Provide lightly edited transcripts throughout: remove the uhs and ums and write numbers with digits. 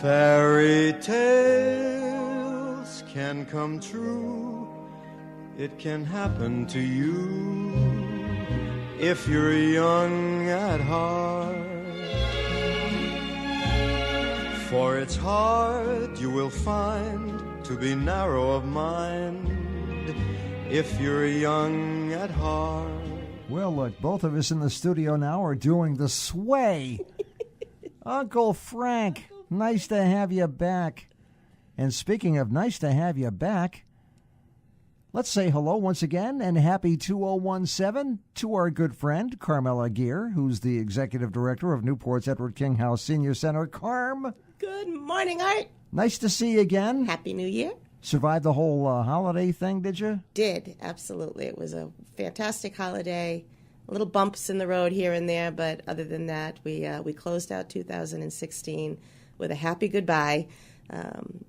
Fairy tales can come true. It can happen to you if you're young at heart. For it's hard, you will find, to be narrow of mind if you're young at heart. Well, look, both of us in the studio now are doing the sway. Uncle Frank, nice to have you back. And speaking of nice to have you back, let's say hello once again and happy 2017 to our good friend, Carmela Gear, who's the executive director of Newport's Edward King House Senior Center. Carm. Good morning, Art. Nice to see you again. Happy New Year. Survived the whole holiday thing, did you? Did, absolutely. It was a fantastic holiday. Little bumps in the road here and there, but other than that, we closed out 2016 with a happy goodbye.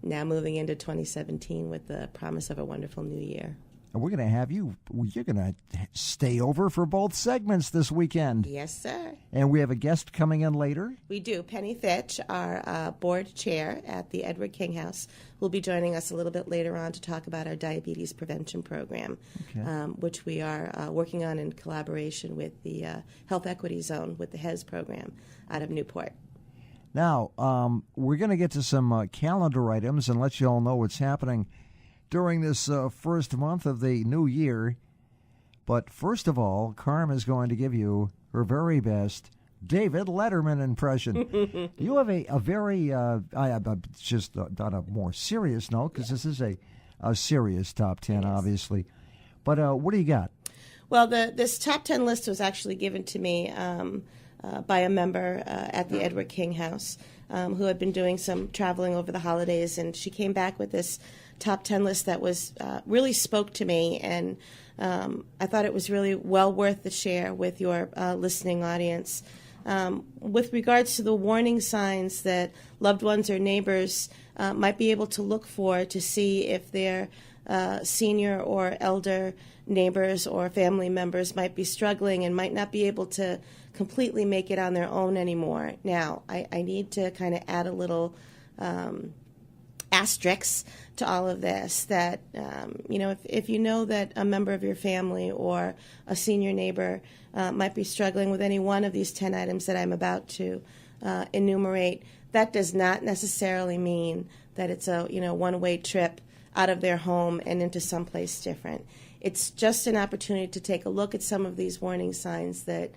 Now moving into 2017 with the promise of a wonderful new year. And we're going to have you're going to stay over for both segments this weekend. Yes, sir. And we have a guest coming in later. We do. Penny Fitch, our board chair at the Edward King House, will be joining us a little bit later on to talk about our diabetes prevention program, which we are working on in collaboration with the Health Equity Zone with the HES program out of Newport. Now, we're going to get to some calendar items and let you all know what's happening during this first month of the new year. But first of all, Carm is going to give you her very best David Letterman impression. You have a very, just on a more serious note, because this is a serious top 10, obviously. But what do you got? Well, this top 10 list was actually given to me by a member at the Edward King House who had been doing some traveling over the holidays, and she came back with this top 10 list that was really spoke to me, and I thought it was really well worth the share with your listening audience. With regards to the warning signs that loved ones or neighbors might be able to look for to see if their senior or elder neighbors or family members might be struggling and might not be able to completely make it on their own anymore. Now, I need to kind of add a little asterisks to all of this, that if you know that a member of your family or a senior neighbor might be struggling with any one of these 10 items that I'm about to enumerate, that does not necessarily mean that it's a one-way trip out of their home and into someplace different. It's just an opportunity to take a look at some of these warning signs that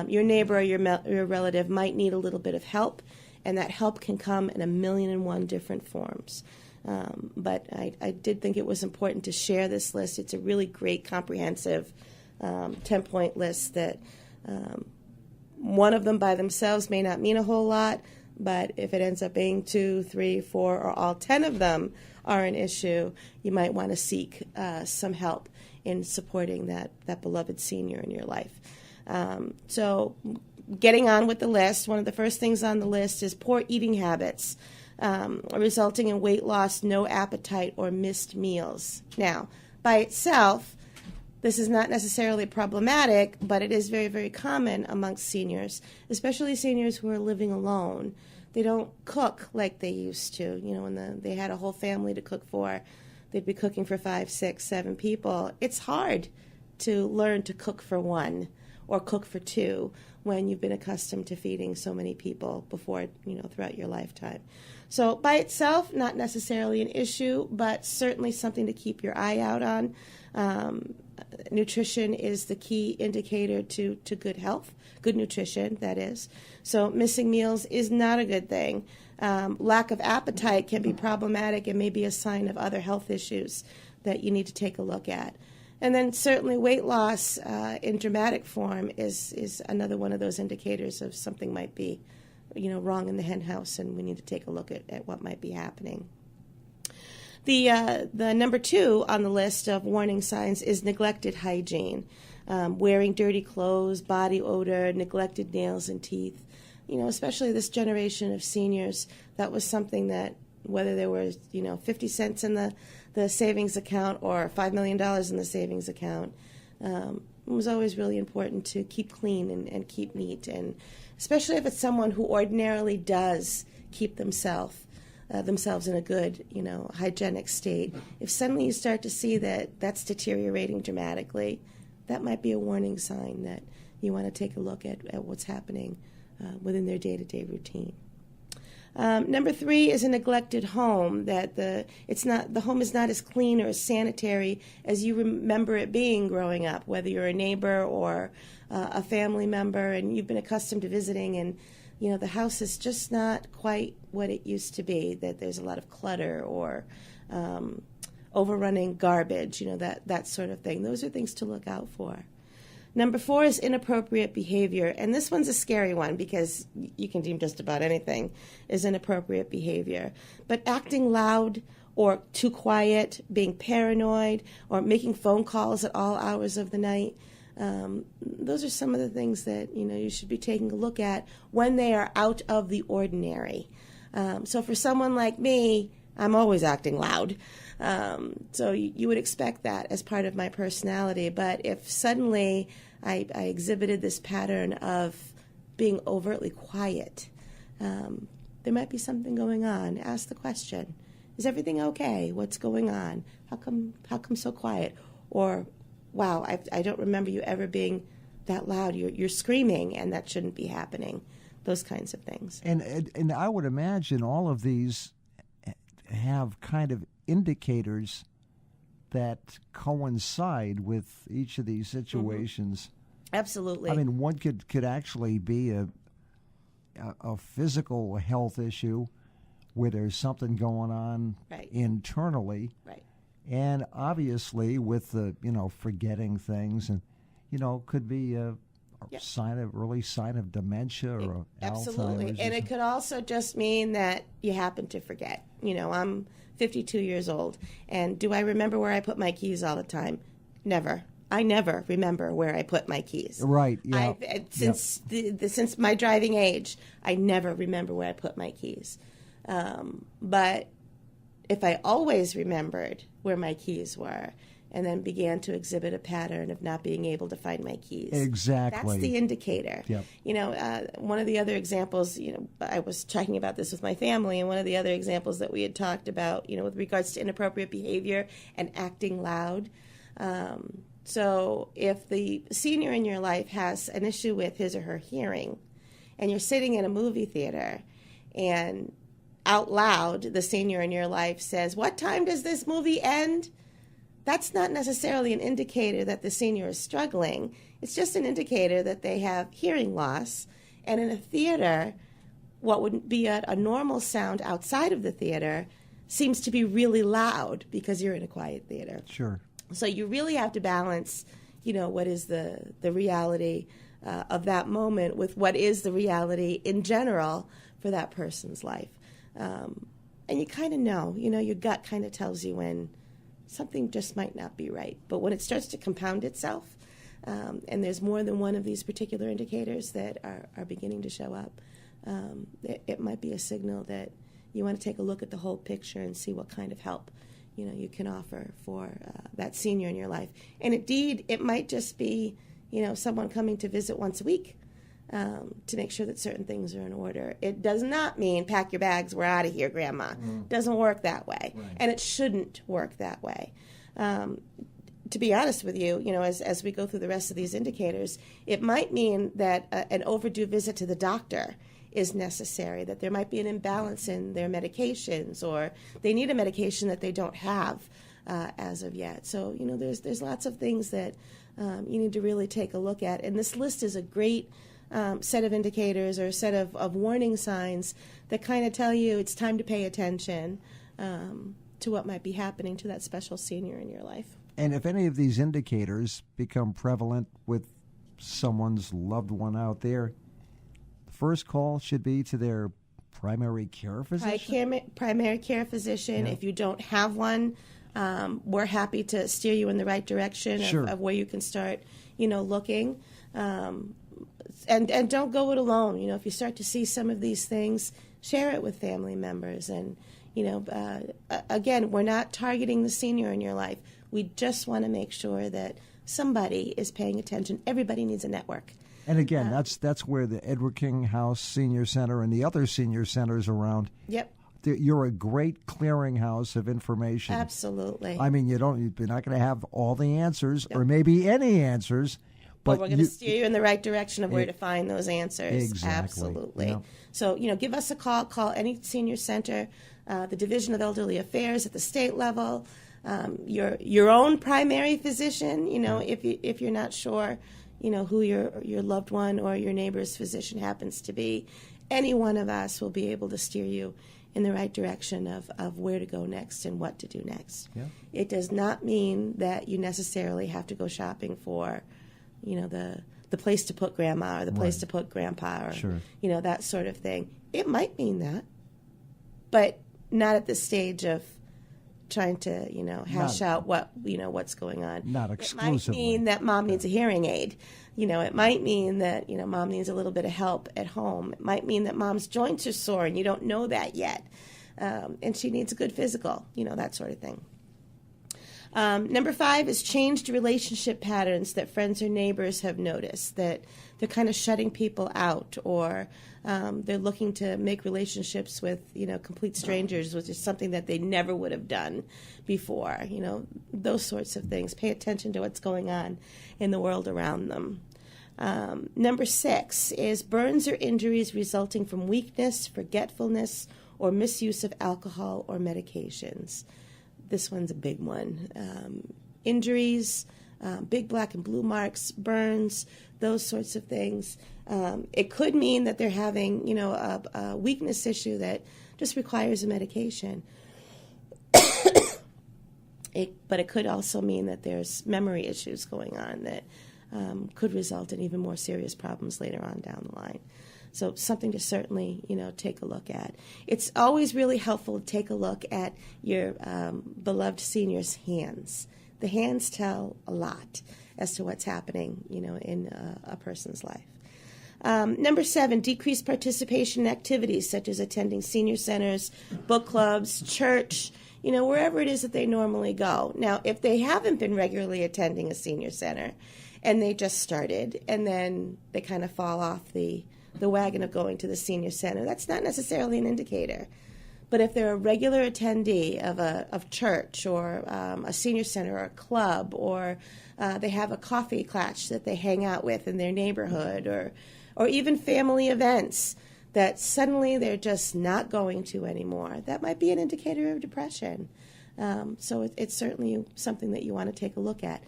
your neighbor or your relative might need a little bit of help, and that help can come in 1,000,001 different forms. But I did think it was important to share this list. It's a really great, comprehensive 10-point list that one of them by themselves may not mean a whole lot, but if it ends up being 2, 3, 4, or all 10 of them are an issue, you might want to seek some help in supporting that beloved senior in your life. So getting on with the list, one of the first things on the list is poor eating habits, resulting in weight loss, no appetite, or missed meals. Now, by itself, this is not necessarily problematic, but it is very, very common amongst seniors, especially seniors who are living alone. They don't cook like they used to. When they had a whole family to cook for, they'd be cooking for 5, 6, 7 people. It's hard to learn to cook for one or cook for two when you've been accustomed to feeding so many people before, throughout your lifetime. So by itself, not necessarily an issue, but certainly something to keep your eye out on. Nutrition is the key indicator to good health, good nutrition, that is. So missing meals is not a good thing. Lack of appetite can be problematic and may be a sign of other health issues that you need to take a look at. And then certainly weight loss in dramatic form is another one of those indicators of something might be, wrong in the hen house, and we need to take a look at what might be happening. The number 2 on the list of warning signs is neglected hygiene, wearing dirty clothes, body odor, neglected nails and teeth. Especially this generation of seniors, that was something that, whether there was 50 cents in the savings account or $5 million in the savings account, it was always really important to keep clean and keep neat, and especially if it's someone who ordinarily does keep themselves themselves in a good, hygienic state. If suddenly you start to see that that's deteriorating dramatically, that might be a warning sign that you want to take a look at what's happening within their day-to-day routine. Number 3 is a neglected home, that the home is not as clean or as sanitary as you remember it being growing up, whether you're a neighbor or a family member and you've been accustomed to visiting, and the house is just not quite what it used to be, that there's a lot of clutter or overrunning garbage, that sort of thing. Those are things to look out for. Number 4 is inappropriate behavior, and this one's a scary one because you can deem just about anything as inappropriate behavior. But acting loud or too quiet, being paranoid, or making phone calls at all hours of the night, those are some of the things that you should be taking a look at when they are out of the ordinary. So for someone like me, I'm always acting loud. So you would expect that as part of my personality. But if suddenly I exhibited this pattern of being overtly quiet, there might be something going on. Ask the question, is everything okay? What's going on? How come so quiet? Or, wow, I don't remember you ever being that loud. You're screaming, and that shouldn't be happening. Those kinds of things. And I would imagine all of these have kind of indicators that coincide with each of these situations. Absolutely. I mean, one could actually be a physical health issue where there's something going on internally. Right. And obviously with the, forgetting things, and, could be a early sign of dementia or absolutely. Alzheimer's. And it could also just mean that you happen to forget. I'm 52 years old, and do I remember where I put my keys all the time? Never. I never remember where I put my keys. Right. Yeah. Since my driving age, I never remember where I put my keys. But if I always remembered where my keys were, and then began to exhibit a pattern of not being able to find my keys. Exactly. That's the indicator. Yep. One of the other examples, I was talking about this with my family, and one of the other examples that we had talked about, with regards to inappropriate behavior and acting loud. So if the senior in your life has an issue with his or her hearing, and you're sitting in a movie theater, and out loud, the senior in your life says, "What time does this movie end?" That's not necessarily an indicator that the senior is struggling. It's just an indicator that they have hearing loss. And in a theater, what would be a normal sound outside of the theater seems to be really loud because you're in a quiet theater. Sure. So you really have to balance, what is the reality of that moment with what is the reality in general for that person's life. And you kind of know, your gut kind of tells you when something just might not be right. But when it starts to compound itself, and there's more than one of these particular indicators that are beginning to show up, it might be a signal that you want to take a look at the whole picture and see what kind of help you can offer for that senior in your life. And indeed, it might just be someone coming to visit once a week to make sure that certain things are in order. It does not mean pack your bags, we're out of here, Grandma. Doesn't work that way. Right. And it shouldn't work that way. To be honest with you, as we go through the rest of these indicators, it might mean that an overdue visit to the doctor is necessary, that there might be an imbalance in their medications, or they need a medication that they don't have as of yet. So, there's lots of things that you need to really take a look at. And this list is a great set of indicators or a set of warning signs that kind of tell you it's time to pay attention to what might be happening to that special senior in your life. And if any of these indicators become prevalent with someone's loved one out there, the first call should be to their primary care physician? Primary care physician. Yeah. If you don't have one, we're happy to steer you in the right direction of where you can start, looking. And don't go it alone. If you start to see some of these things, share it with family members. And, again, we're not targeting the senior in your life. We just want to make sure that somebody is paying attention. Everybody needs a network. And again, that's where the Edward King House Senior Center and the other senior centers around you're a great clearinghouse of information. Absolutely. I mean, you're not going to have all the answers or maybe any answers, but we're going to steer you in the right direction of where to find those answers. Exactly. Absolutely. Yeah. So, give us a call. Call any senior center, the Division of Elderly Affairs at the state level, your own primary physician, if you're not sure, who your loved one or your neighbor's physician happens to be. Any one of us will be able to steer you in the right direction of where to go next and what to do next. Yeah. It does not mean that you necessarily have to go shopping for, the place to put grandma or the place to put grandpa or, sure. That sort of thing. It might mean that, but not at the stage of trying to, hash out what's going on. Not exclusively. It might mean that mom needs a hearing aid. It might mean that, mom needs a little bit of help at home. It might mean that mom's joints are sore and you don't know that yet. And she needs a good physical, that sort of thing. Number 5 is changed relationship patterns that friends or neighbors have noticed, that they're kind of shutting people out, or they're looking to make relationships with, complete strangers, which is something that they never would have done before. Those sorts of things. Pay attention to what's going on in the world around them. Number 6 is burns or injuries resulting from weakness, forgetfulness, or misuse of alcohol or medications. This one's a big one. Injuries, big black and blue marks, burns, those sorts of things. It could mean that they're having, a weakness issue that just requires a medication. But it could also mean that there's memory issues going on that could result in even more serious problems later on down the line. So something to certainly, take a look at. It's always really helpful to take a look at your beloved senior's hands. The hands tell a lot as to what's happening, in a person's life. Number 7, decreased participation in activities such as attending senior centers, book clubs, church, wherever it is that they normally go. Now, if they haven't been regularly attending a senior center and they just started and then they kind of fall off the wagon of going to the senior center, that's not necessarily an indicator. But if they're a regular attendee of church or a senior center or a club, or they have a coffee klatch that they hang out with in their neighborhood, or even family events that suddenly they're just not going to anymore, that might be an indicator of depression. So it's certainly something that you want to take a look at.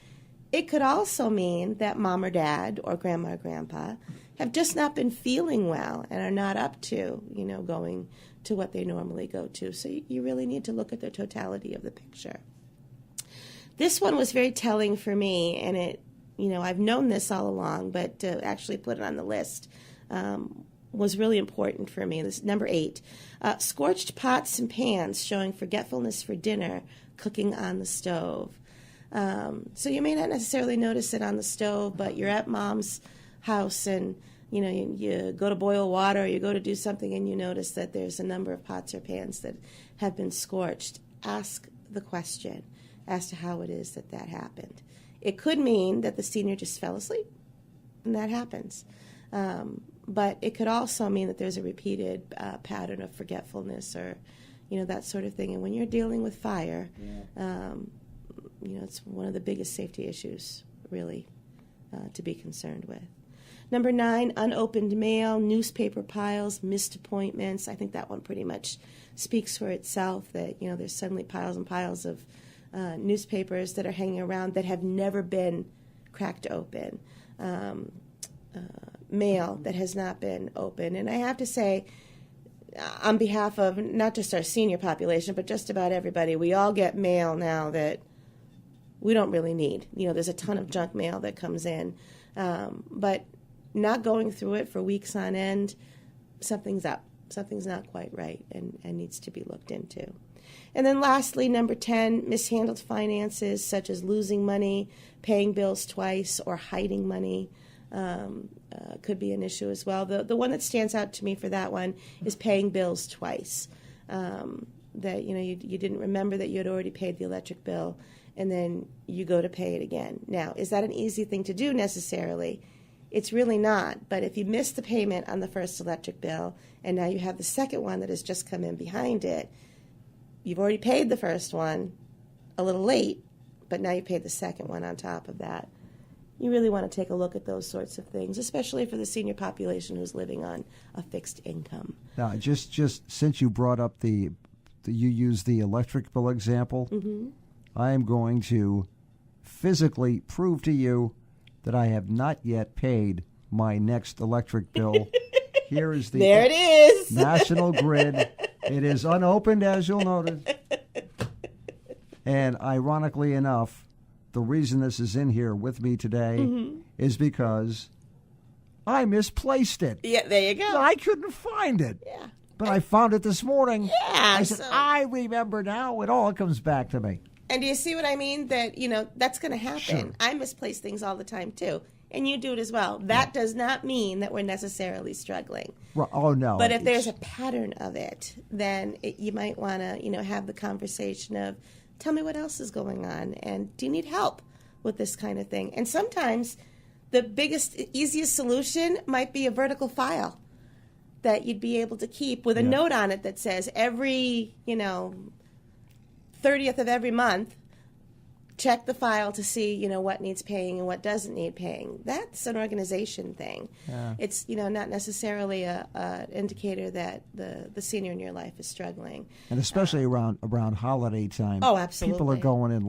It could also mean that mom or dad or grandma or grandpa have just not been feeling well and are not up to, going to what they normally go to. So you really need to look at the totality of the picture. This one was very telling for me, and it, I've known this all along, but to actually put it on the list was really important for me. This number 8, scorched pots and pans showing forgetfulness for dinner, cooking on the stove. So you may not necessarily notice it on the stove, but you're at mom's house and you go to boil water or you go to do something and you notice that there's a number of pots or pans that have been scorched. Ask the question as to how it is that happened. It could mean that the senior just fell asleep, and that happens. But it could also mean that there's a repeated pattern of forgetfulness or, that sort of thing. And when you're dealing with fire, it's one of the biggest safety issues, really, to be concerned with. Number 9, unopened mail, newspaper piles, missed appointments. I think that one pretty much speaks for itself, that, there's suddenly piles and piles of newspapers that are hanging around that have never been cracked open. Mail that has not been opened. And I have to say, on behalf of not just our senior population, but just about everybody, we all get mail now that we don't really need. There's a ton of junk mail that comes in. But not going through it for weeks on end, something's up. Something's not quite right and needs to be looked into. And then lastly, number 10, mishandled finances, such as losing money, paying bills twice, or hiding money. Could be an issue as well. The one that stands out to me for that one is paying bills twice. That you didn't remember that you had already paid the electric bill, and then you go to pay it again. Now, is that an easy thing to do necessarily? It's really not. But if you miss the payment on the first electric bill, and now you have the second one that has just come in behind it, you've already paid the first one a little late, but now you paid the second one on top of that. You really want to take a look at those sorts of things, especially for the senior population who's living on a fixed income. Now, just since you brought up you used the electric bill example, I am going to physically prove to you that I have not yet paid my next electric bill. Here is the There it is. National Grid. It is unopened, as you'll notice. And ironically enough, the reason this is in here with me today is because I misplaced it. Yeah, there you go. I couldn't find it. Yeah. But I found it this morning. Yeah. I said, I remember now. It all comes back to me. And do you see what I mean? That, that's going to happen. Sure. I misplace things all the time, too. And you do it as well. That does not mean that we're necessarily struggling. Well, oh, no. But if there's a pattern of it, then you might want to, have the conversation of, tell me what else is going on, and do you need help with this kind of thing? And sometimes the biggest, easiest solution might be a vertical file that you'd be able to keep with a note on it that says every, 30th of every month, check the file to see, what needs paying and what doesn't need paying. That's an organization thing. Yeah. It's, not necessarily an indicator that the senior in your life is struggling. And especially around holiday time. Oh, absolutely. People are going in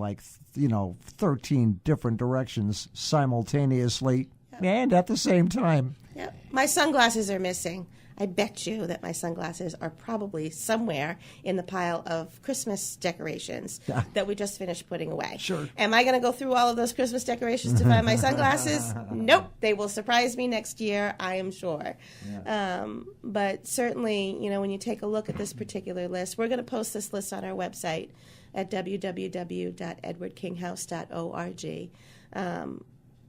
13 different directions simultaneously and at the same time. Yeah. My sunglasses are missing. I bet you that my sunglasses are probably somewhere in the pile of Christmas decorations that we just finished putting away. Sure. Am I going to go through all of those Christmas decorations to find my sunglasses? Nope. They will surprise me next year, I am sure. Yeah. But certainly, when you take a look at this particular list, we're going to post this list on our website at www.edwardkinghouse.org.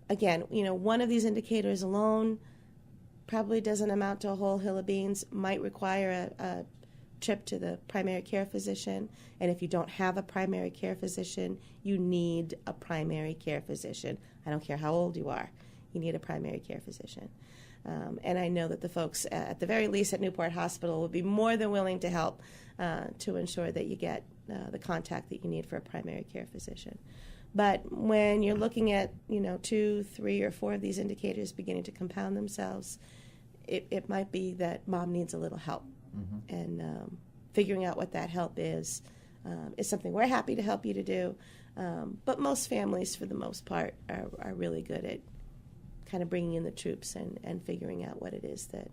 Again, one of these indicators alone probably doesn't amount to a whole hill of beans, might require a trip to the primary care physician. And if you don't have a primary care physician, you need a primary care physician. I don't care how old you are, you need a primary care physician. And I know that the folks, at the very least at Newport Hospital, will be more than willing to help to ensure that you get the contact that you need for a primary care physician. But when you're looking at, 2, 3, or 4 of these indicators beginning to compound themselves, it might be that mom needs a little help. And figuring out what that help is something we're happy to help you to do. But most families, for the most part, are really good at kind of bringing in the troops and figuring out what it is that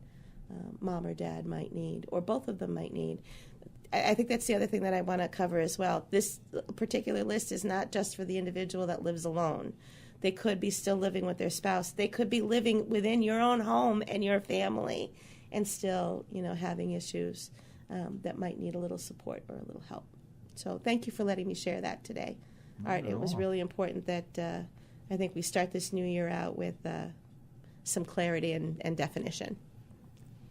mom or dad might need, or both of them might need. I think that's the other thing that I want to cover as well. This particular list is not just for the individual that lives alone. They could be still living with their spouse. They could be living within your own home and your family and still, having issues that might need a little support or a little help. So thank you for letting me share that today. Art, it was really important that I think we start this new year out with some clarity and definition.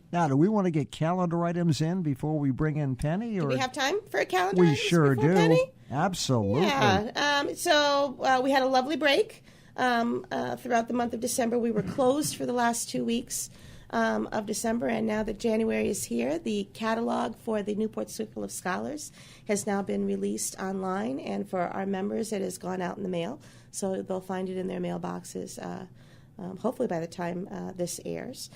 Now, do we want to get calendar items in before we bring in Penny? Do we have time for a calendar We items sure before do. Penny? Absolutely. Yeah. So we had a lovely break throughout the month of December. We were closed for the last 2 weeks of December, and now that January is here, the catalog for the Newport Circle of Scholars has now been released online, and for our members, it has gone out in the mail, so they'll find it in their mailboxes hopefully by the time this airs.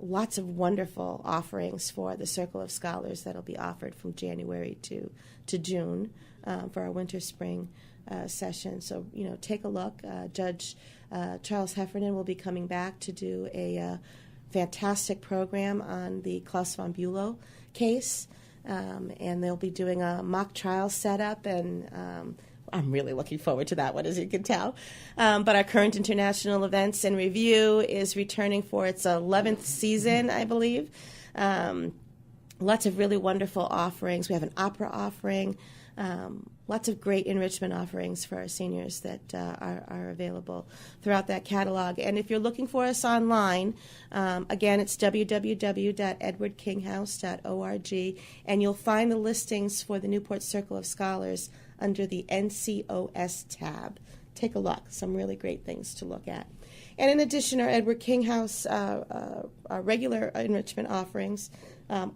Lots of wonderful offerings for the Circle of Scholars that will be offered from January to June for our winter-spring session. So, take a look. Judge Charles Heffernan will be coming back to do a fantastic program on the Klaus von Bülow case, and they'll be doing a mock trial setup, and I'm really looking forward to that one, as you can tell. But our current international events and review is returning for its 11th season, I believe. Lots of really wonderful offerings. We have an opera offering. Lots of great enrichment offerings for our seniors that are available throughout that catalog. And if you're looking for us online, again, it's www.edwardkinghouse.org, and you'll find the listings for the Newport Circle of Scholars under the NCOS tab. Take a look. Some really great things to look at. And in addition, our Edward King House, our regular enrichment offerings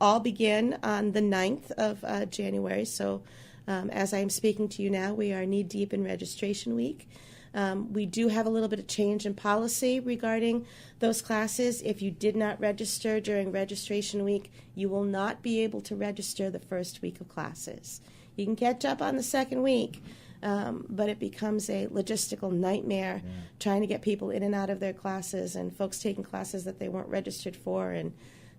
all begin on the 9th of January. So as I'm speaking to you now, we are knee-deep in registration week. We do have a little bit of change in policy regarding those classes. If you did not register during registration week, you will not be able to register the first week of classes. You can catch up on the second week, but it becomes a logistical nightmare trying to get people in and out of their classes, and folks taking classes that they weren't registered for and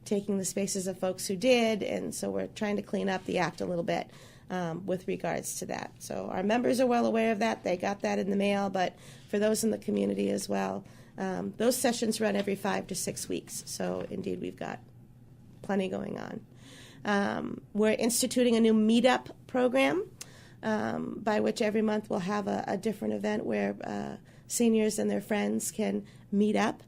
taking the spaces of folks who did. And so we're trying to clean up the act a little bit with regards to that. So our members are well aware of that. They got that in the mail, but for those in the community as well, those sessions run every 5 to 6 weeks. So indeed, we've got plenty going on. We're instituting a new meetup program by which every month we'll have a different event where seniors and their friends can meet up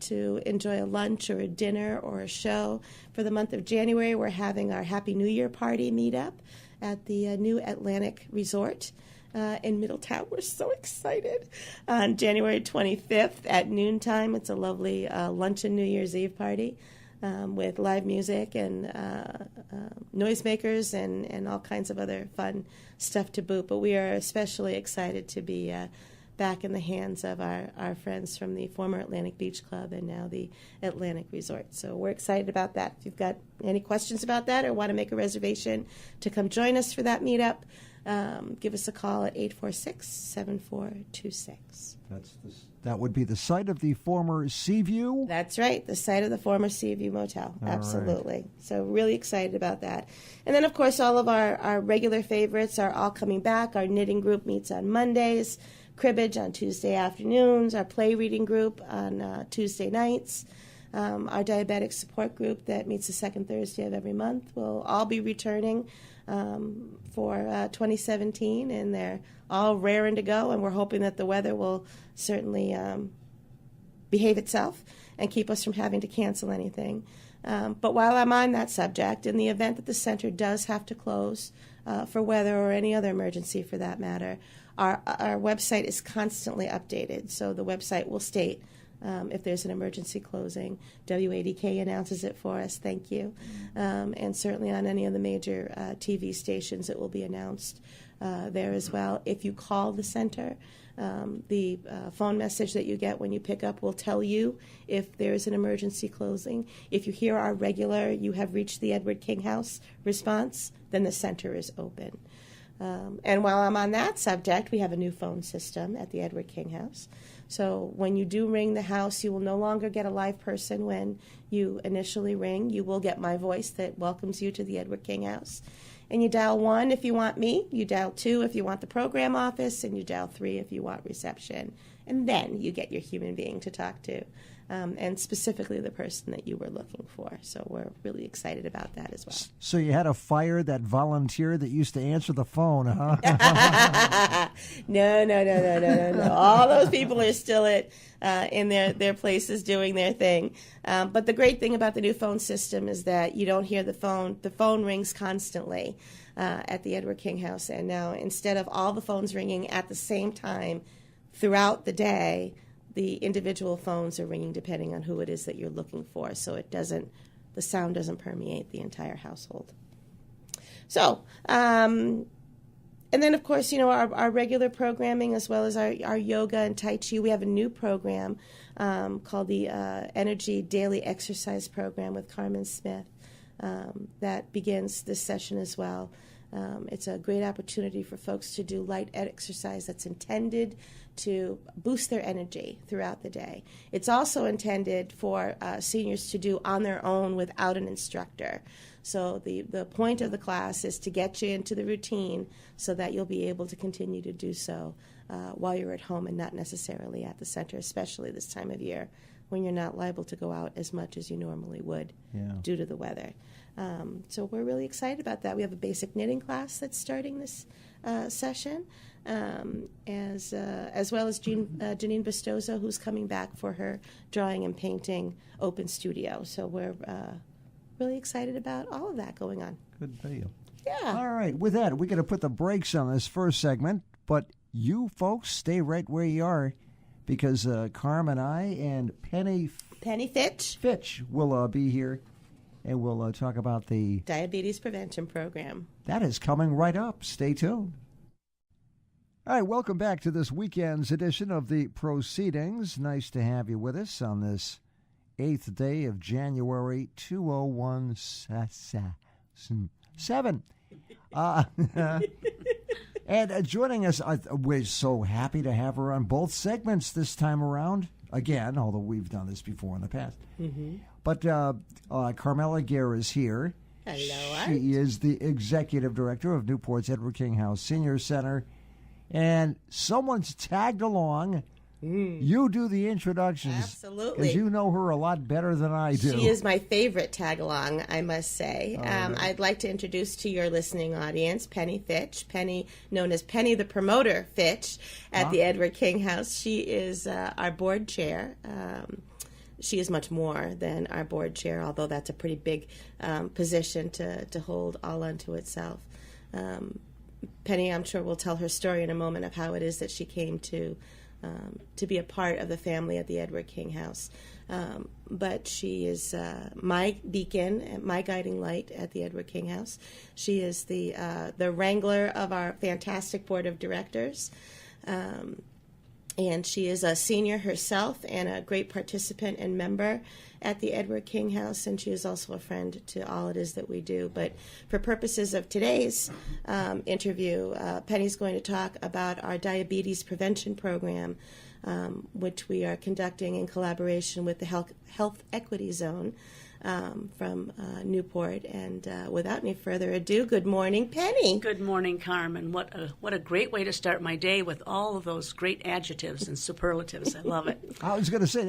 to enjoy a lunch or a dinner or a show. For the month of January, we're having our Happy New Year party meetup at the new Atlantic Resort in Middletown. We're so excited. On January 25th at noontime, it's a lovely luncheon New Year's Eve party with live music and noisemakers and all kinds of other fun stuff to boot. But we are especially excited to be back in the hands of our friends from the former Atlantic Beach Club and now the Atlantic Resort. So we're excited about that. If you've got any questions about that or want to make a reservation to come join us for that meetup, give us a call at 846-7426. That would be the site of the former Seaview? That's right, the site of the former Seaview Motel. All Absolutely. Right. So really excited about that. And then, of course, all of our regular favorites are all coming back. Our knitting group meets on Mondays, cribbage on Tuesday afternoons, our play reading group on Tuesday nights, our diabetic support group that meets the second Thursday of every month will all be returning for 2017, and they're all raring to go, and we're hoping that the weather will certainly behave itself and keep us from having to cancel anything. But while I'm on that subject, in the event that the center does have to close for weather or any other emergency for that matter, our website is constantly updated. So the website will state if there's an emergency closing. WADK announces it for us. Thank you. And certainly on any of the major TV stations, it will be announced there as well. If you call the center, the phone message that you get when you pick up will tell you if there is an emergency closing. If you hear our regular, "You have reached the Edward King House" response, then the center is open. And while I'm on that subject, we have a new phone system at the Edward King House. So when you do ring the house, you will no longer get a live person when you initially ring. You will get my voice that welcomes you to the Edward King House. And you dial 1 if you want me, you dial 2 if you want the program office, and you dial 3 if you want reception. And then you get your human being to talk to, and specifically the person that you were looking for. So we're really excited about that as well. So you had to fire that volunteer that used to answer the phone, huh? No. All those people are still in their places doing their thing. But the great thing about the new phone system is that you don't hear the phone. The phone rings constantly at the Edward King House. And now instead of all the phones ringing at the same time throughout the day, the individual phones are ringing depending on who it is that you're looking for. So the sound doesn't permeate the entire household. So, and then, of course, our regular programming as well as our yoga and Tai Chi. We have a new program called the Energy Daily Exercise Program with Carmen Smith that begins this session as well. It's a great opportunity for folks to do light exercise that's intended to boost their energy throughout the day. It's also intended for seniors to do on their own without an instructor. So the point of the class is to get you into the routine so that you'll be able to continue to do so while you're at home and not necessarily at the center, especially this time of year when you're not liable to go out as much as you normally would due to the weather. So we're really excited about that. We have a basic knitting class that's starting this session, as well as Janine Bestozo, who's coming back for her drawing and painting open studio. So we're really excited about all of that going on. Good deal. Yeah. All right. With that, we're going to put the brakes on this first segment, but you folks stay right where you are, because Carm and I and Penny Fitch will be here, and we'll talk about the Diabetes Prevention Program. That is coming right up. Stay tuned. All right, welcome back to this weekend's edition of the Proceedings. Nice to have you with us on this 8th day of January 2017. And joining us, we're so happy to have her on both segments this time around. Again, although we've done this before in the past. Mm-hmm. But Carmela Guerra is here. Hello, Art. She is the executive director of Newport's Edward King House Senior Center. And someone's tagged along. You do the introductions. Absolutely. Because you know her a lot better than I do. She is my favorite tag-along, I must say. Right. I'd like to introduce to your listening audience Penny Fitch, known as Penny the Promoter Fitch at the Edward King House. She is our board chair. She is much more than our board chair, although that's a pretty big position to hold all unto itself. Penny, I'm sure, will tell her story in a moment of how it is that she came to be a part of the family at the Edward King House. But she is my beacon, my guiding light at the Edward King House. She is the wrangler of our fantastic board of directors. And she is a senior herself and a great participant and member at the Edward King House, and she is also a friend to all it is that we do. But for purposes of today's interview, Penny's going to talk about our diabetes prevention program, which we are conducting in collaboration with the Health Equity Zone from Newport. And without any further ado, good morning, Penny. Good morning, Carmen. What a great way to start my day with all of those great adjectives and superlatives. I love it. I was going to say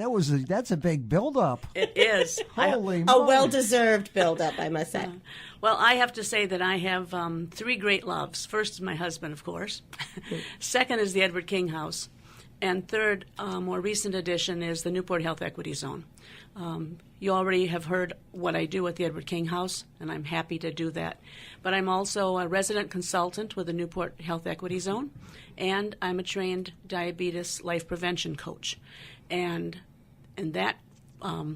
that's a big build-up. It is. Holy A moly. well-deserved build-up, I must say. Well, I have to say that I have three great loves. First is my husband, of course. Second is the Edward King House. And third, more recent addition is the Newport Health Equity Zone. You already have heard what I do at the Edward King House, and I'm happy to do that. But I'm also a resident consultant with the Newport Health Equity Zone, and I'm a trained diabetes life prevention coach. And in that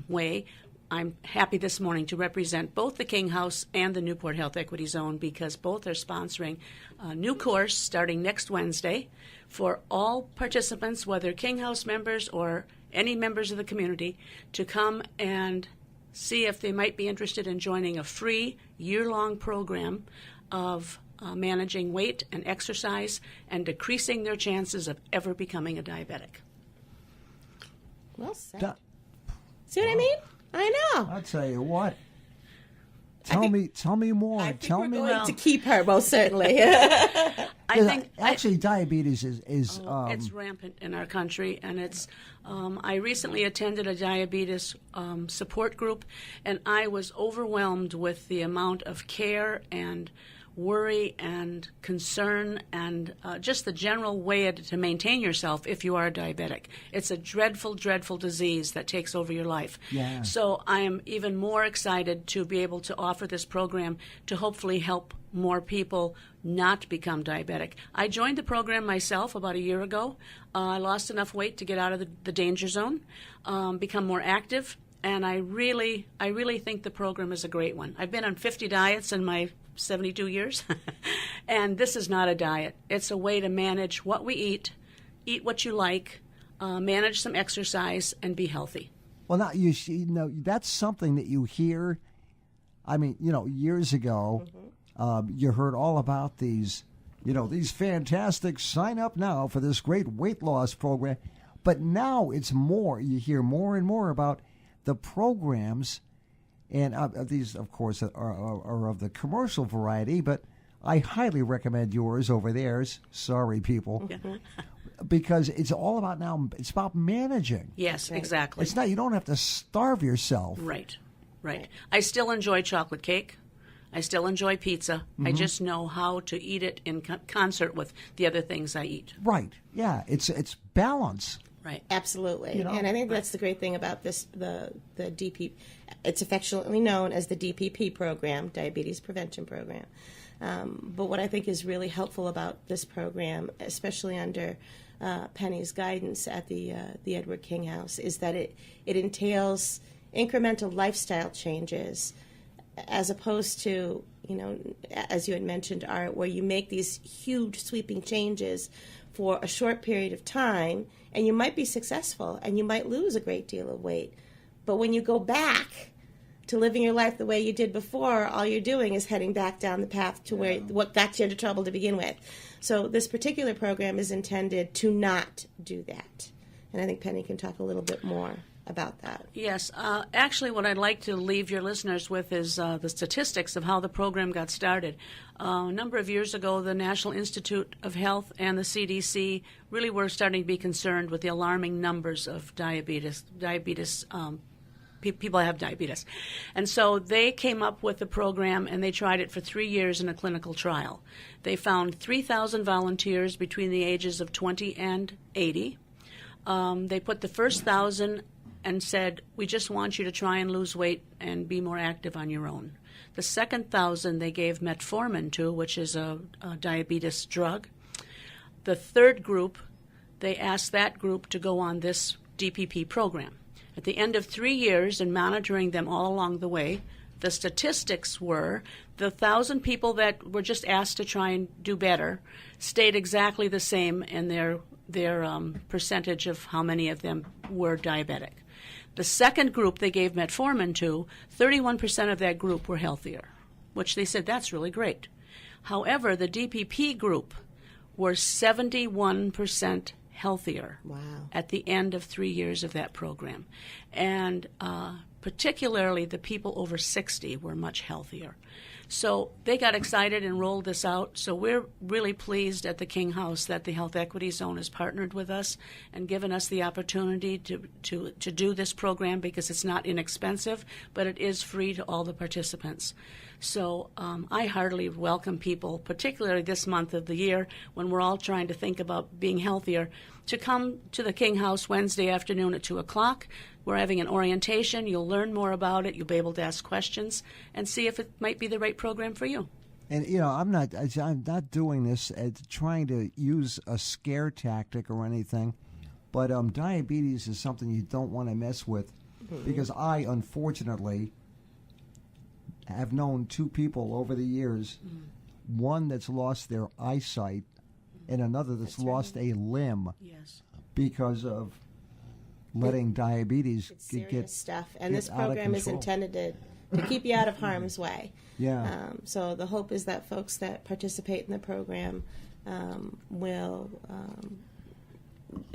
way, I'm happy this morning to represent both the King House and the Newport Health Equity Zone, because both are sponsoring a new course starting next Wednesday for all participants, whether King House members or any members of the community, to come and see if they might be interested in joining a free year-long program of managing weight and exercise and decreasing their chances of ever becoming a diabetic. Well said. See what I mean? I know. I'll tell you what. Tell me more. I think Tell we're me going more. to keep her, most certainly. I think actually diabetes is it's rampant in our country, and it's. I recently attended a diabetes support group, and I was overwhelmed with the amount of care and worry and concern and just the general way to maintain yourself if you are a diabetic. It's a dreadful, dreadful disease that takes over your life. Yeah. So I am even more excited to be able to offer this program to hopefully help more people not become diabetic. I joined the program myself about a year ago. I lost enough weight to get out of the danger zone, become more active, and I really think the program is a great one. I've been on 50 diets in my 72 years, and this is not a diet. It's a way to manage what we eat what you like, manage some exercise, and be healthy. well, now you know that's something that you hear. I mean, years ago, you heard all about these, these fantastic sign up now for this great weight loss program. But now it's more. You hear more and more about the programs. And these, of course, are of the commercial variety, but I highly recommend yours over theirs. Sorry, people. Because it's all about now, it's about managing. Yes, exactly. It's not, you don't have to starve yourself. Right. I still enjoy chocolate cake. I still enjoy pizza. I just know how to eat it in concert with the other things I eat. Right. Yeah. It's balance. Right. Absolutely. And I think that's the great thing about this, the DP. It's affectionately known as the DPP program, Diabetes Prevention Program. But what I think is really helpful about this program, especially under Penny's guidance at the Edward King House, is that it entails incremental lifestyle changes, as opposed to, as you had mentioned, Art, where you make these huge sweeping changes for a short period of time, and you might be successful and you might lose a great deal of weight. But when you go back to living your life the way you did before, all you're doing is heading back down the path to where what got you into trouble to begin with. So this particular program is intended to not do that. And I think Penny can talk a little bit more about that. Yes. Actually, what I'd like to leave your listeners with is the statistics of how the program got started. A number of years ago, the National Institute of Health and the CDC really were starting to be concerned with the alarming numbers of people have diabetes. And so they came up with a program, and they tried it for 3 years in a clinical trial. They found 3,000 volunteers between the ages of 20 and 80. They put the first 1,000 and said, we just want you to try and lose weight and be more active on your own. The second 1,000 they gave metformin to, which is a diabetes drug. The third group, they asked that group to go on this DPP program. At the end of 3 years and monitoring them all along the way, the statistics were the 1,000 people that were just asked to try and do better stayed exactly the same in their percentage of how many of them were diabetic. The second group they gave metformin to, 31% of that group were healthier, which they said that's really great. However, the DPP group were 71% healthier at the end of 3 years of that program. And particularly the people over 60 were much healthier. So they got excited and rolled this out. So we're really pleased at the King House that the Health Equity Zone has partnered with us and given us the opportunity to do this program, because it's not inexpensive, but it is free to all the participants. So I heartily welcome people, particularly this month of the year when we're all trying to think about being healthier, to come to the King House Wednesday afternoon at 2 o'clock. We're having an orientation. You'll learn more about it. You'll be able to ask questions and see if it might be the right program for you. And I'm not doing this trying to use a scare tactic or anything, but diabetes is something you don't want to mess with, because I unfortunately have known two people over the years, one that's lost their eyesight and another that's lost a limb because of letting diabetes get stuff. And this program is intended to keep you out of harm's way. Yeah. So the hope is that folks that participate in the program will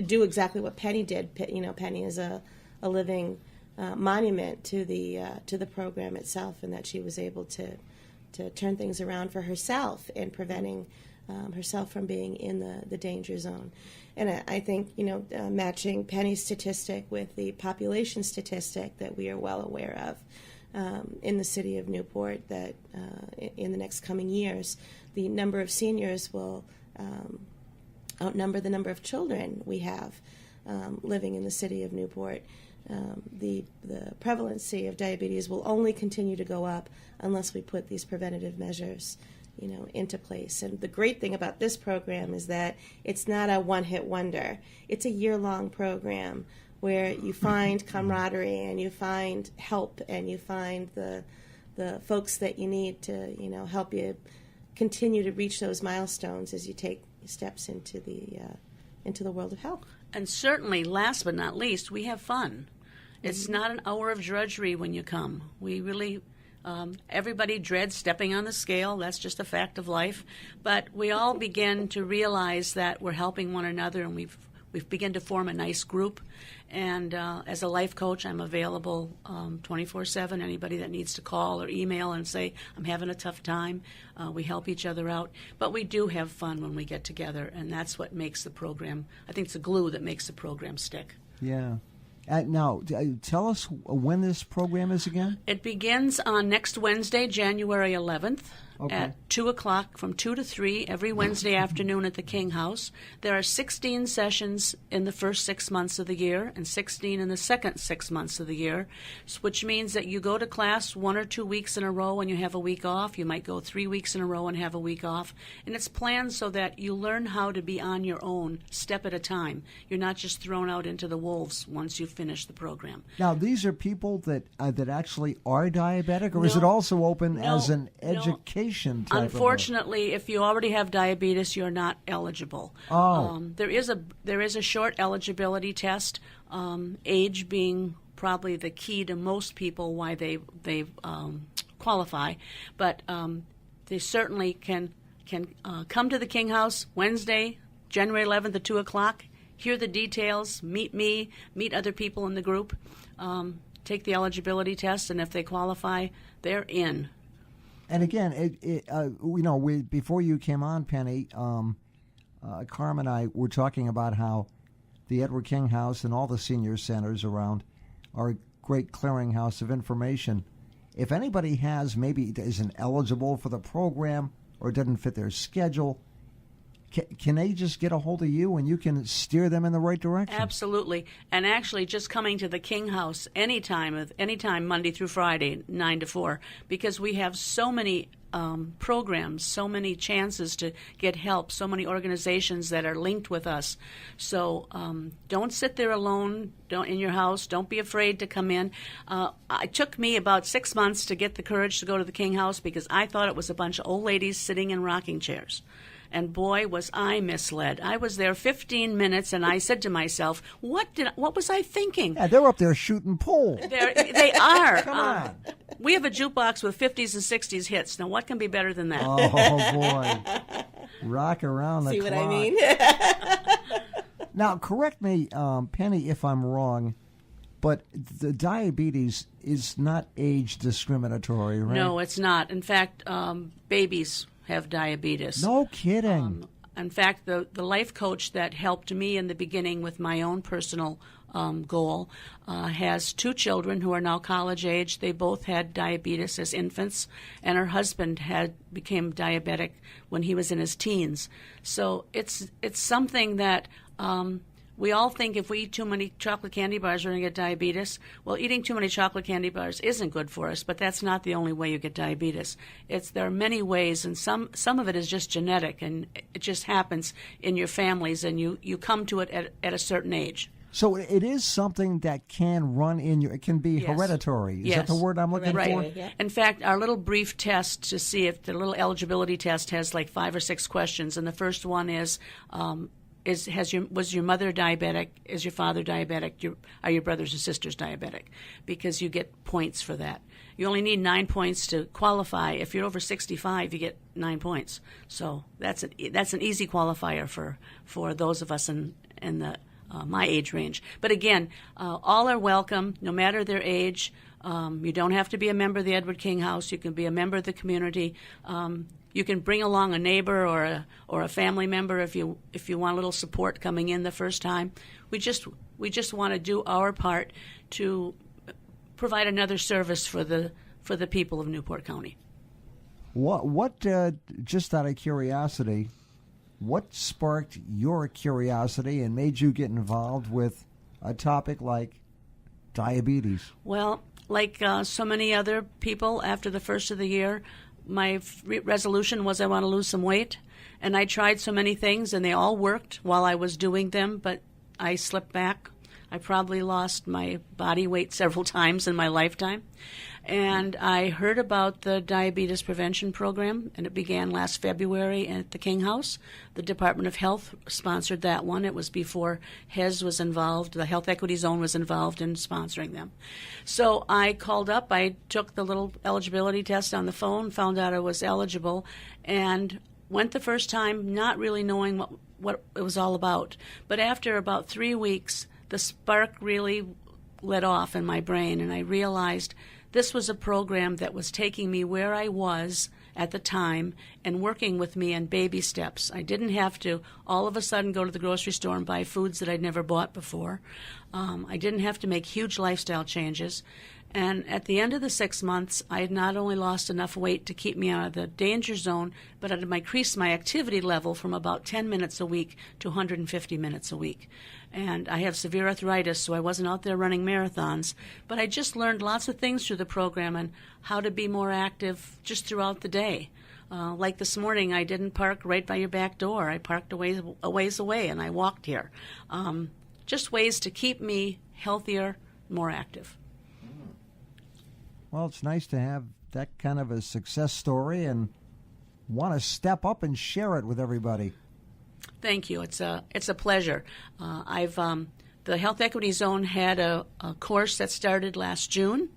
do exactly what Penny did. Penny is a living monument to the program itself, and that she was able to turn things around for herself in preventing herself from being in the danger zone. And I think, matching Penny's statistic with the population statistic that we are well aware of in the city of Newport, that in the next coming years, the number of seniors will outnumber the number of children we have living in the city of Newport. The prevalency of diabetes will only continue to go up unless we put these preventative measures into place. And the great thing about this program is that it's not a one-hit wonder. It's a year-long program where you find camaraderie and you find help and you find the folks that you need to help you continue to reach those milestones as you take steps into the world of health. And certainly, last but not least, we have fun. It's not an hour of drudgery when you come. We really everybody dreads stepping on the scale. That's just a fact of life. But we all begin to realize that we're helping one another, and we've begun to form a nice group. And as a life coach, I'm available 24/7. Anybody that needs to call or email and say, I'm having a tough time, we help each other out. But we do have fun when we get together, and that's what makes the program, I think it's the glue that makes the program stick. Yeah. Now, tell us when this program is again. It begins on next Wednesday, January 11th, at 2 o'clock from 2 to 3 every Wednesday afternoon at the King House. There are 16 sessions in the first 6 months of the year and 16 in the second 6 months of the year, which means that you go to class 1 or 2 weeks in a row and you have a week off. You might go 3 weeks in a row and have a week off. And it's planned so that you learn how to be on your own, step at a time. You're not just thrown out into the wolves once you finish the program. Now, these are people that actually are diabetic, or is it also open as an education type? Unfortunately, if you already have diabetes, you're not eligible. There is a short eligibility test, age being probably the key to most people why they qualify, but they certainly can come to the King House Wednesday, January 11th at 2 o'clock, hear the details, meet me, meet other people in the group, take the eligibility test, and if they qualify, they're in. And again, before you came on, Penny, Carm and I were talking about how the Edward King House and all the senior centers around are a great clearinghouse of information. If anybody maybe isn't eligible for the program or doesn't fit their schedule, can they just get a hold of you and you can steer them in the right direction? Absolutely. And actually just coming to the King House anytime Monday through Friday, 9 to 4, because we have so many programs, so many chances to get help, so many organizations that are linked with us. So don't sit there alone in your house. Don't be afraid to come in. It took me about 6 months to get the courage to go to the King House because I thought it was a bunch of old ladies sitting in rocking chairs. And boy, was I misled. I was there 15 minutes, and I said to myself, what was I thinking? Yeah, they're up there shooting pool. They are. Come on. We have a jukebox with 50s and 60s hits. Now, what can be better than that? Oh, boy. Rock around the clock. See what I mean? Now, correct me, Penny, if I'm wrong, but the diabetes is not age discriminatory, right? No, it's not. In fact, babies have diabetes. No kidding. In fact, the life coach that helped me in the beginning with my own personal goal has 2 children who are now college age. They both had diabetes as infants, and her husband became diabetic when he was in his teens. So it's something that we all think if we eat too many chocolate candy bars, we're going to get diabetes. Well, eating too many chocolate candy bars isn't good for us, but that's not the only way you get diabetes. There are many ways, and some of it is just genetic, and it just happens in your families, and you come to it at a certain age. So it is something that can run in it can be hereditary. Is that the word I'm looking for? Yeah. In fact, our little brief test to see if the little eligibility test has like 5 or 6 questions, and the first one is was your mother diabetic? Is your father diabetic? Are your brothers and sisters diabetic? Because you get points for that. You only need 9 points to qualify. If you're over 65, you get 9 points. So that's an easy qualifier for those of us in the my age range. But again, all are welcome, no matter their age. You don't have to be a member of the Edward King House. You can be a member of the community. You can bring along a neighbor or a family member if you want a little support coming in the first time. We just want to do our part to provide another service for the people of Newport County. What just out of curiosity, what sparked your curiosity and made you get involved with a topic like diabetes? Well, like so many other people, after the first of the year, my resolution was I want to lose some weight, and I tried so many things, and they all worked while I was doing them, but I slipped back. I probably lost my body weight several times in my lifetime, and I heard about the diabetes prevention program, and it began last February at the King House. The Department of Health sponsored that one. It was before HES was involved. The Health Equity Zone was involved in sponsoring them. So I called up. I took the little eligibility test on the phone, found out I was eligible, and went the first time not really knowing what it was all about. But after about 3 weeks, the spark really lit off in my brain, and I realized this was a program that was taking me where I was at the time and working with me in baby steps. I didn't have to all of a sudden go to the grocery store and buy foods that I'd never bought before. I didn't have to make huge lifestyle changes. And at the end of the 6 months, I had not only lost enough weight to keep me out of the danger zone, but I had increased my activity level from about 10 minutes a week to 150 minutes a week. And I have severe arthritis, so I wasn't out there running marathons. But I just learned lots of things through the program and how to be more active just throughout the day. Like this morning, I didn't park right by your back door. I parked a ways away, and I walked here. Just ways to keep me healthier, more active. Well, it's nice to have that kind of a success story and want to step up and share it with everybody. Thank you. It's a pleasure. The Health Equity Zone had a course that started last June.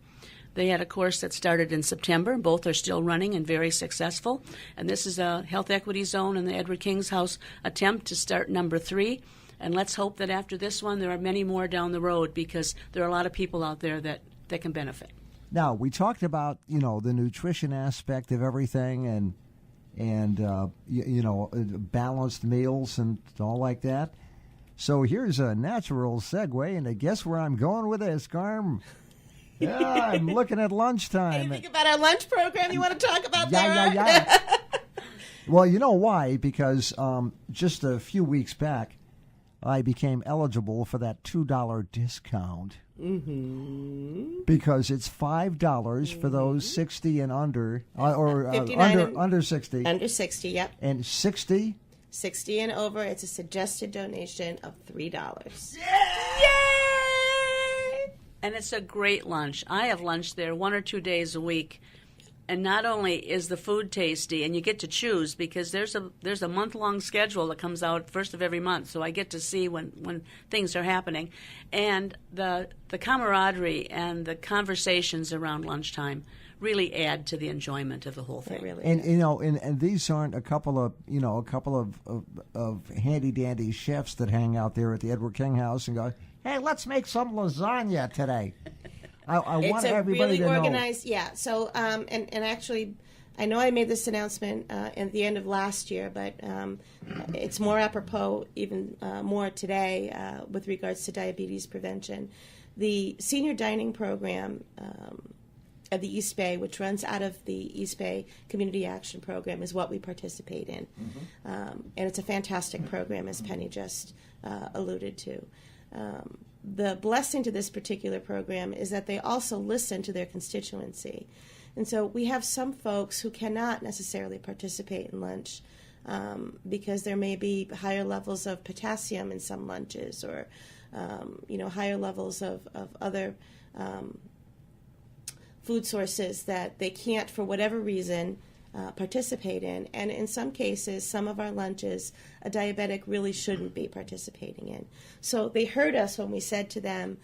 They had a course that started in September. Both are still running and very successful. And this is a Health Equity Zone in the Edward King's House attempt to start number 3. And let's hope that after this one, there are many more down the road, because there are a lot of people out there that can benefit. Now, we talked about, the nutrition aspect of everything and balanced meals and all like that. So here's a natural segue into guess where I'm going with this, Carm. Yeah, I'm looking at lunchtime. Anything about our lunch program you want to talk about there? Yeah. Well, you know why? Because just a few weeks back, I became eligible for that $2 discount. Mm-hmm. Because it's $5 for those 60 and under, or under 60. Under 60, yep. And 60? 60 and over, it's a suggested donation of $3. Yay! And it's a great lunch. I have lunch there 1 or 2 days a week. And not only is the food tasty, and you get to choose, because there's a month-long schedule that comes out first of every month, so I get to see when things are happening. And the camaraderie and the conversations around lunchtime really add to the enjoyment of the whole thing. It really and is. And these aren't a couple of handy dandy chefs that hang out there at the Edward King House and go, "Hey, let's make some lasagna today." I want everybody to know. It's a really organized, yeah. So, and actually, I know I made this announcement at the end of last year, but it's more apropos, even more today, with regards to diabetes prevention. The senior dining program of the East Bay, which runs out of the East Bay Community Action Program, is what we participate in. Mm-hmm. And it's a fantastic program, as Penny just alluded to. The blessing to this particular program is that they also listen to their constituency. And so we have some folks who cannot necessarily participate in lunch because there may be higher levels of potassium in some lunches, or higher levels of other food sources that they can't, for whatever reason, participate in. And in some cases, some of our lunches, a diabetic really shouldn't be participating in. So they heard us when we said to them,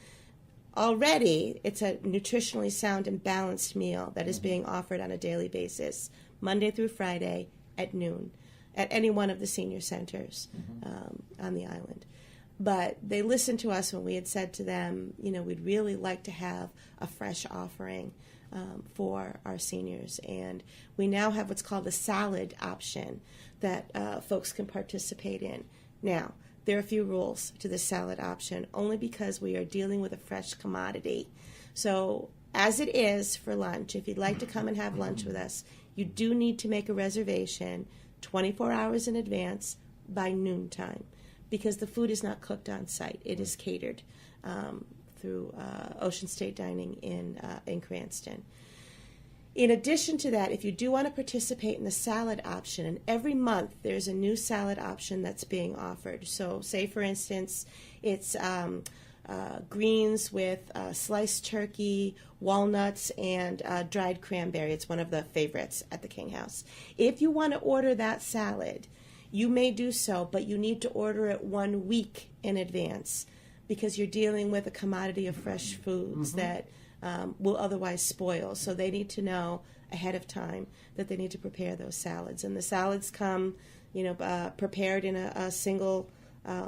already it's a nutritionally sound and balanced meal that is being offered on a daily basis, Monday through Friday at noon, at any one of the senior centers on the island. But they listened to us when we had said to them, we'd really like to have a fresh offering for our seniors. And we now have what's called a salad option that folks can participate in. Now, there are a few rules to the salad option, only because we are dealing with a fresh commodity. So as it is for lunch, if you'd like to come and have lunch with us, you do need to make a reservation 24 hours in advance by noontime, because the food is not cooked on site. It is catered through Ocean State Dining in Cranston. In addition to that, if you do want to participate in the salad option, and every month there's a new salad option that's being offered. So say, for instance, it's greens with sliced turkey, walnuts, and dried cranberry. It's one of the favorites at the King House. If you want to order that salad, you may do so, but you need to order it 1 week in advance, because you're dealing with a commodity of fresh foods that will otherwise spoil. So they need to know ahead of time that they need to prepare those salads. And the salads come, prepared in a single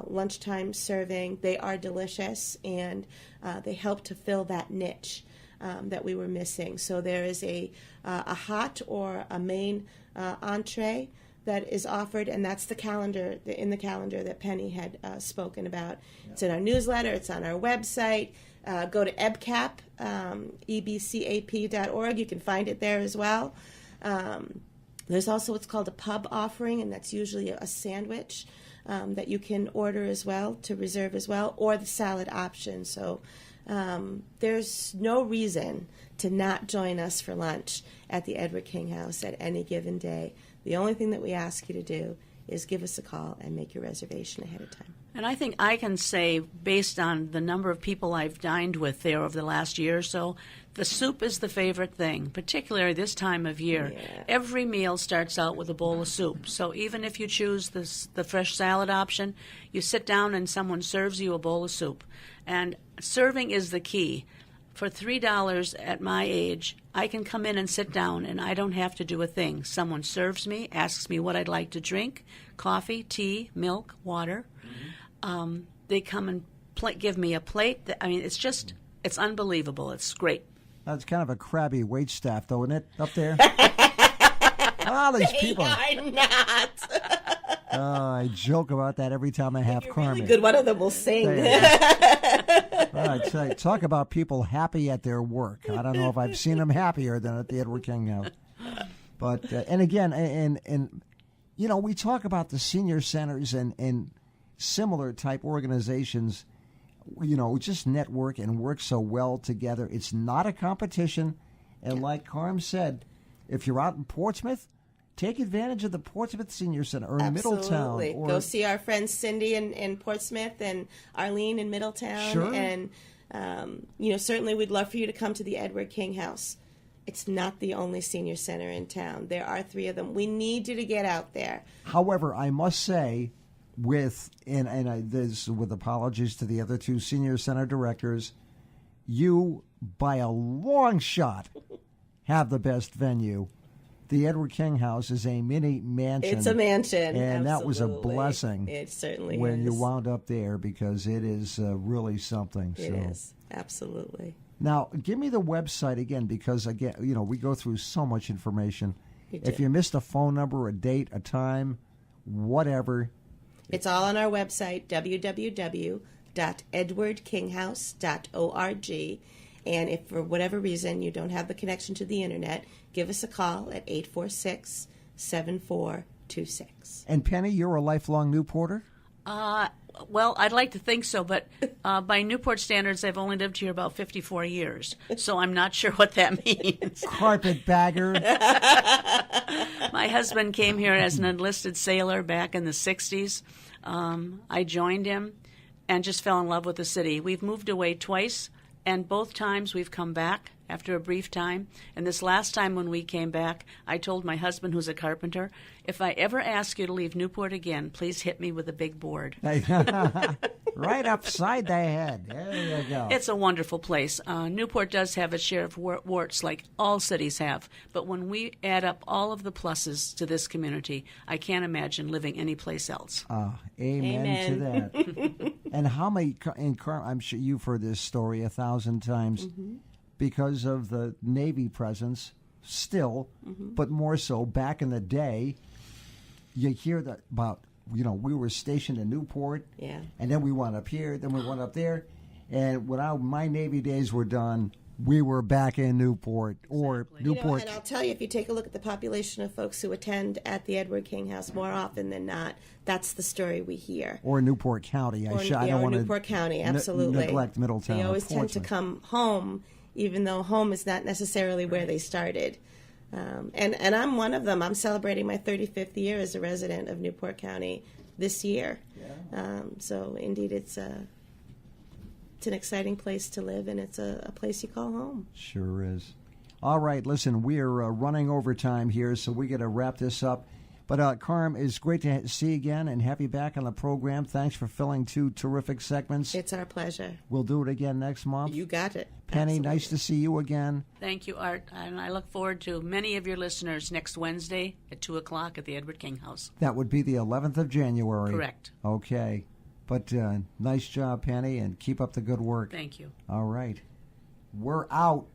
lunchtime serving. They are delicious, and they help to fill that niche that we were missing. So there is a hot or a main entree that is offered, and that's the calendar that Penny had spoken about. Yeah. It's in our newsletter, it's on our website. Go to EBCAP, ebcap.org. You can find it there as well. There's also what's called a pub offering, and that's usually a sandwich that you can order as well, to reserve as well, or the salad option. So there's no reason to not join us for lunch at the Edward King House at any given day. The only thing that we ask you to do is give us a call and make your reservation ahead of time. And I think I can say, based on the number of people I've dined with there over the last year or so, the soup is the favorite thing, particularly this time of year. Yeah. Every meal starts out with a bowl of soup. So even if you choose the fresh salad option, you sit down and someone serves you a bowl of soup. And serving is the key. For $3 at my age, I can come in and sit down, and I don't have to do a thing. Someone serves me, asks me what I'd like to drink, coffee, tea, milk, water. They come and give me a plate. It's unbelievable. It's great. That's kind of a crabby wait staff, though, isn't it, up there? These people. They are not. I joke about that every time I have You're Carmen. really good. One of them will sing. Right, talk about people happy at their work. I don't know if I've seen them happier than at the Edward King House. But and again, and we talk about the senior centers and similar type organizations. Just network and work so well together. It's not a competition, and like Carm said, if you're out in Portsmouth, take advantage of the Portsmouth Senior Center or in Middletown. Or go see our friends Cindy in Portsmouth and Arlene in Middletown. Sure. And, certainly we'd love for you to come to the Edward King House. It's not the only senior center in town. There are 3 of them. We need you to get out there. However, I must say, with apologies to the other 2 senior center directors, you, by a long shot, have the best venue. The Edward King House is a mini mansion. It's a mansion, and absolutely. That was a blessing. It certainly when is. you wound up there, because it is really something. It is, absolutely. Now, give me the website again, because again, we go through so much information. You If you missed a phone number, a date, a time, whatever. It's all on our website, www.edwardkinghouse.org. And if for whatever reason you don't have the connection to the internet, give us a call at 846-7426. And Penny, you're a lifelong Newporter? Well, I'd like to think so, but by Newport standards, I've only lived here about 54 years, so I'm not sure what that means. Carpetbagger. My husband came here as an enlisted sailor back in the 60s. I joined him and just fell in love with the city. We've moved away twice, and both times we've come back after a brief time. And this last time when we came back, I told my husband, who's a carpenter, if I ever ask you to leave Newport again, please hit me with a big board. Right upside the head. There you go. It's a wonderful place. Newport does have its share of warts, like all cities have. But when we add up all of the pluses to this community, I can't imagine living anyplace else. Amen to that. And how many, I'm sure you've heard this story 1,000 times, because of the Navy presence still, but more so back in the day, you hear that about, we were stationed in Newport, and then we went up here, then we went up there, and when my Navy days were done, we were back in Newport, or Newport. And I'll tell you, if you take a look at the population of folks who attend at the Edward King House, more often than not, that's the story we hear. Or Newport County. I don't want to Newport County, absolutely. Neglect Middletown. They always tend to come home, even though home is not necessarily where they started. And I'm one of them. I'm celebrating my 35th year as a resident of Newport County this year. So indeed, it's an exciting place to live, and it's a place you call home. Sure is. All right, listen, we're running over time here, so we got to wrap this up. But Carm, it's great to see you again and have you back on the program. Thanks for filling 2 terrific segments. It's our pleasure. We'll do it again next month. You got it. Penny, Absolutely. nice to see you again. Thank you, Art. And I look forward to many of your listeners next Wednesday at 2 o'clock at the Edward King House. That would be the 11th of January. Correct. Okay. But nice job, Penny, and keep up the good work. Thank you. All right. We're out.